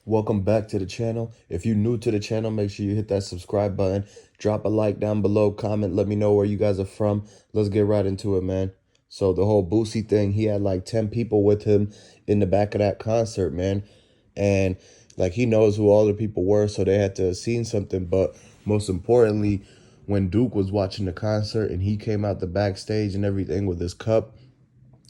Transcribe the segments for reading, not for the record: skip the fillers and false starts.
Welcome back to the channel. If you're new to the channel, make sure you hit that subscribe button. Drop a like down below, comment, let me know where you guys are from. Let's get right into it, man. So the whole Boosie thing, he had like 10 people with him in the back of that concert, man. And like he knows who all the people were, so they had to have seen something. But most importantly, when Duke was watching the concert and he came out the backstage and everything with his cup,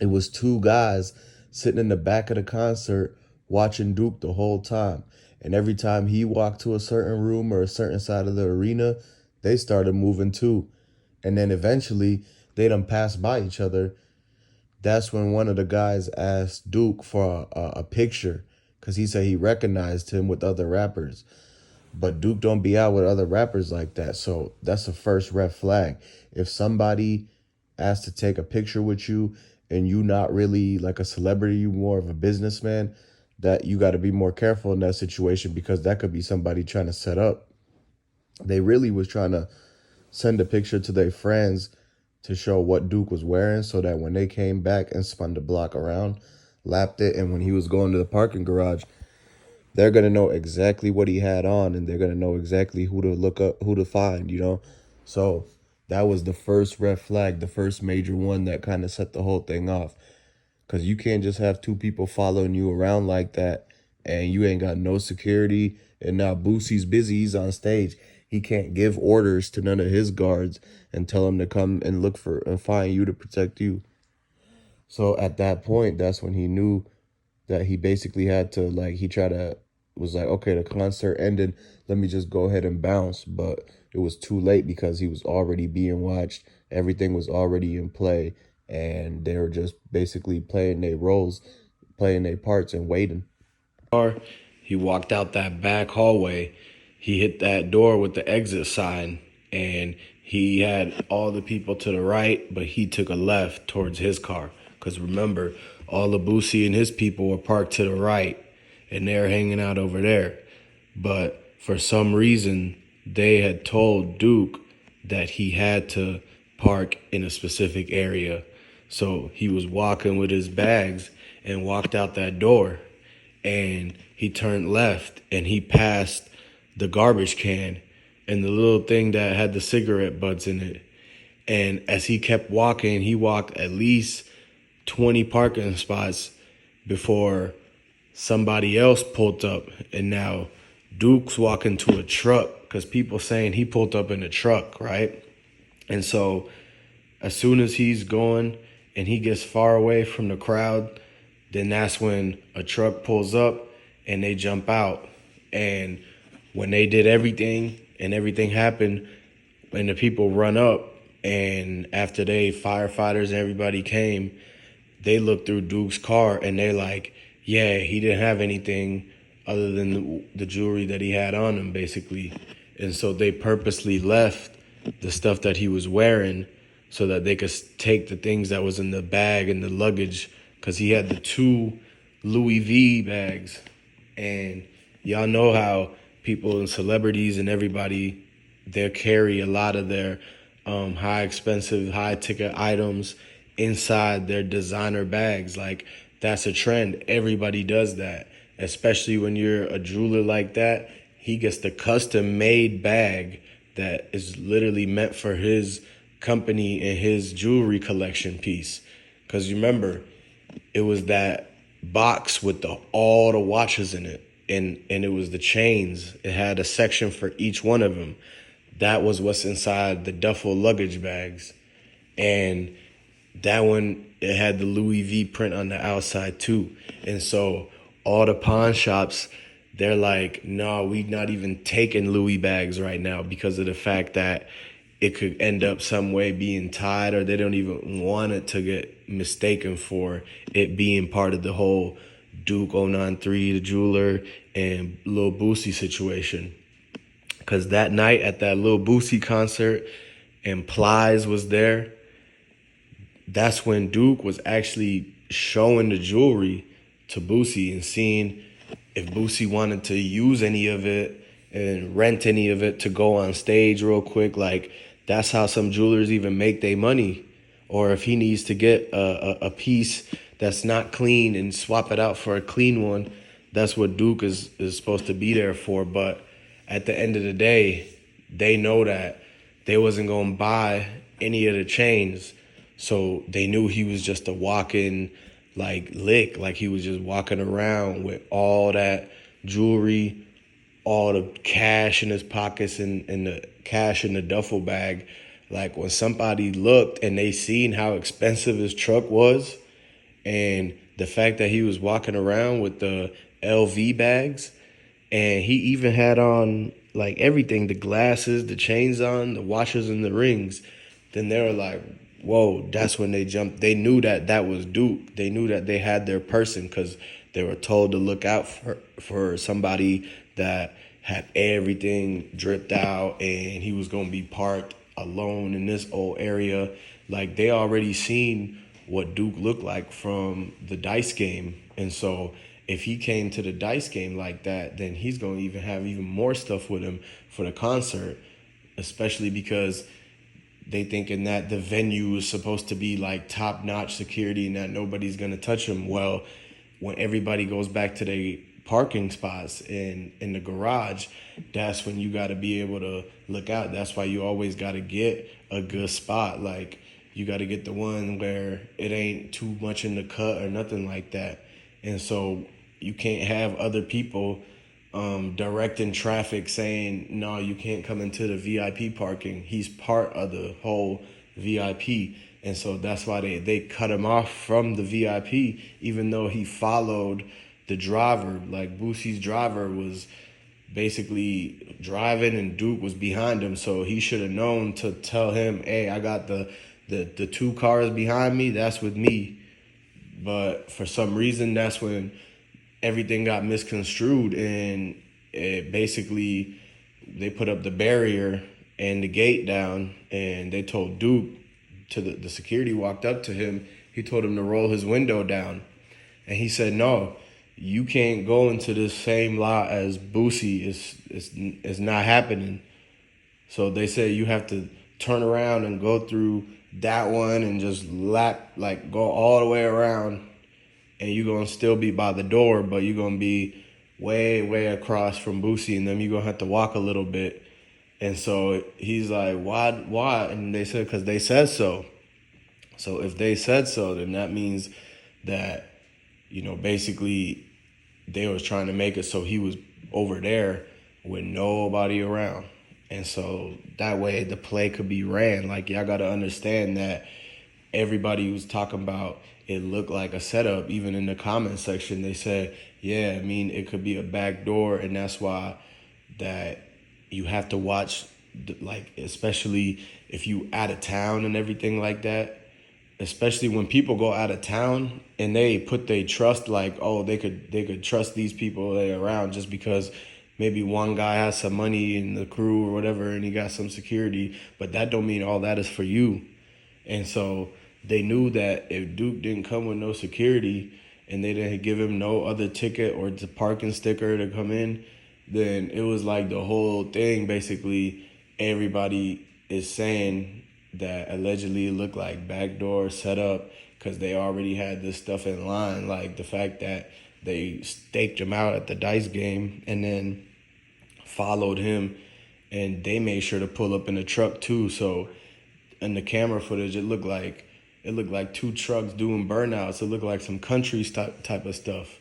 it was two guys sitting in the back of the concert watching Duke the whole time. And every time he walked to a certain room or a certain side of the arena, they started moving too. And then eventually they done passed by each other. That's when one of the guys asked Duke for a picture because he said he recognized him with other rappers. But Duke don't be out with other rappers like that. So that's the first red flag. If somebody asks to take a picture with you and you not really like a celebrity, you more of a businessman, that you got to be more careful in that situation because that could be somebody trying to set up. They really was trying to send a picture to their friends to show what Duke was wearing so that when they came back and spun the block around, lapped it, and when he was going to the parking garage, they're going to know exactly what he had on and they're going to know exactly who to look up, who to find. So that was the first red flag, the first major one that kind of set the whole thing off. Because you can't just have two people following you around like that and you ain't got no security. And now Boosie's busy. He's on stage. He can't give orders to none of his guards and tell them to come and look for and find you to protect you. So at that point, that's when he knew that he basically had to, like, he tried to, was like, okay, the concert ended. Let me just go ahead and bounce. But it was too late because he was already being watched. Everything was already in play. And they were just basically playing their roles, playing their parts and waiting. He walked out that back hallway. He hit that door with the exit sign, and he had all the people to the right, but he took a left towards his car. Because remember, all the Boosie and his people were parked to the right, and they're hanging out over there. But for some reason, they had told Duke that he had to park in a specific area. So he was walking with his bags and walked out that door, and he turned left and he passed the garbage can and the little thing that had the cigarette butts in it. And as he kept walking, he walked at least 20 parking spots before somebody else pulled up. And now Duke's walking to a truck because people saying he pulled up in a truck, right? And so as soon as he's going and he gets far away from the crowd, then that's when a truck pulls up and they jump out. And when they did everything and everything happened, and the people run up, and after firefighters and everybody came, they looked through Duke's car and they're like, yeah, he didn't have anything other than the jewelry that he had on him, basically. And so they purposely left the stuff that he was wearing so that they could take the things that was in the bag and the luggage, because he had the two Louis V bags. And y'all know how people and celebrities and everybody, they carry a lot of their high expensive, high ticket items inside their designer bags. Like, that's a trend. Everybody does that, especially when you're a jeweler like that. He gets the custom made bag that is literally meant for his company and his jewelry collection piece. Because remember, it was that box with all the watches in it, and it was the chains. It had a section for each one of them. That was what's inside the duffel luggage bags. And that one, it had the Louis V print on the outside too. And so all the pawn shops, they're like, no, we not even taking Louis bags right now because of the fact that it could end up some way being tied, or they don't even want it to get mistaken for it being part of the whole Duke 093, the jeweler, and Lil Boosie situation. Because that night at that Lil Boosie concert and Plies was there, that's when Duke was actually showing the jewelry to Boosie and seeing if Boosie wanted to use any of it and rent any of it to go on stage real quick. Like, that's how some jewelers even make their money. Or if he needs to get a piece that's not clean and swap it out for a clean one, that's what Duke is supposed to be there for. But at the end of the day, they know that they wasn't gonna buy any of the chains, so they knew he was just a walking like lick, like he was just walking around with all that jewelry, all the cash in his pockets, and the cash in the duffel bag. Like when somebody looked and they seen how expensive his truck was, and the fact that he was walking around with the LV bags, and he even had on like everything, the glasses, the chains on, the watches and the rings, then they were like, whoa, that's when they jumped. They knew that that was Duke. They knew that they had their person because they were told to look out for somebody that had everything dripped out, and he was going to be parked alone in this old area. Like they already seen what Duke looked like from the dice game. And so if he came to the dice game like that, then he's going to even have even more stuff with him for the concert, especially because they thinking that the venue is supposed to be like top-notch security and that nobody's going to touch him. Well, when everybody goes back to their parking spots in the garage, that's when you got to be able to look out. That's why you always got to get a good spot. Like you got to get the one where it ain't too much in the cut or nothing like that. And so you can't have other people directing traffic saying, no, you can't come into the VIP parking. He's part of the whole VIP. And so that's why they cut him off from the VIP, even though he followed the driver. Like Boosie's driver was basically driving and Duke was behind him. So he should have known to tell him, hey, I got the two cars behind me, that's with me. But for some reason, that's when everything got misconstrued, and it basically they put up the barrier and the gate down, and they told Duke to the security walked up to him. He told him to roll his window down, and he said, "No, you can't go into this same lot as Boosie. It's not happening." So they said you have to turn around and go through that one and just go all the way around, and you're going to still be by the door, but you're going to be way, way across from Boosie, and then you're going to have to walk a little bit. And so he's like, why? And they said, because they said so. So if they said so, then that means that, basically they was trying to make it so he was over there with nobody around. And so that way the play could be ran. Like, y'all got to understand that everybody was talking about it looked like a setup. Even in the comment section, they said, yeah, I mean, it could be a back door. And that's why that you have to watch, like, especially if you out of town and everything like that, especially when people go out of town and they put their trust, like, oh, they could trust these people they're around just because maybe one guy has some money in the crew or whatever and he got some security, but that don't mean all that is for you. And so they knew that if Duke didn't come with no security and they didn't give him no other ticket or the parking sticker to come in, then it was like the whole thing, basically, everybody is saying that allegedly it looked like backdoor setup because they already had this stuff in line. Like the fact that they staked him out at the dice game and then followed him, and they made sure to pull up in the truck too. So in the camera footage, it looked like two trucks doing burnouts. It looked like some country type of stuff.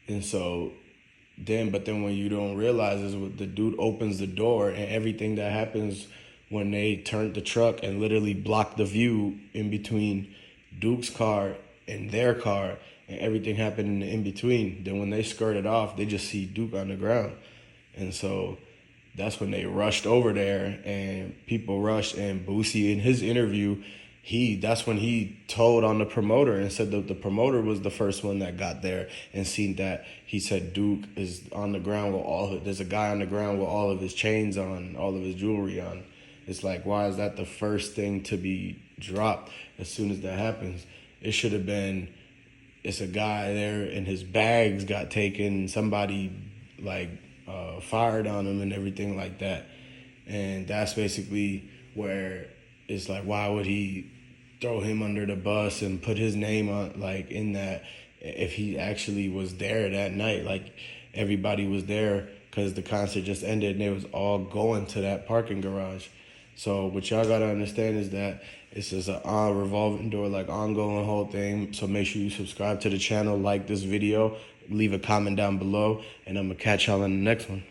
And so but then when you don't realize is what the dude opens the door and everything that happens when they turned the truck and literally blocked the view in between Duke's car and their car, and everything happened in between. Then when they skirted off, they just see Duke on the ground. And so that's when they rushed over there, and people rushed. And Boosie, in his interview, that's when he told on the promoter and said that the promoter was the first one that got there and seen that. He said Duke is on the ground with there's a guy on the ground with all of his chains on, all of his jewelry on. It's like, why is that the first thing to be dropped as soon as that happens? It should have been, it's a guy there and his bags got taken, somebody fired on him and everything like that. And that's basically where it's like, why would he throw him under the bus and put his name on, like, in that? if he actually was there that night. Like, everybody was there because the concert just ended and they was all going to that parking garage. So what y'all gotta understand is that it's just a revolving door, like ongoing whole thing. So make sure you subscribe to the channel, like this video, leave a comment down below, and I'm gonna catch y'all in the next one.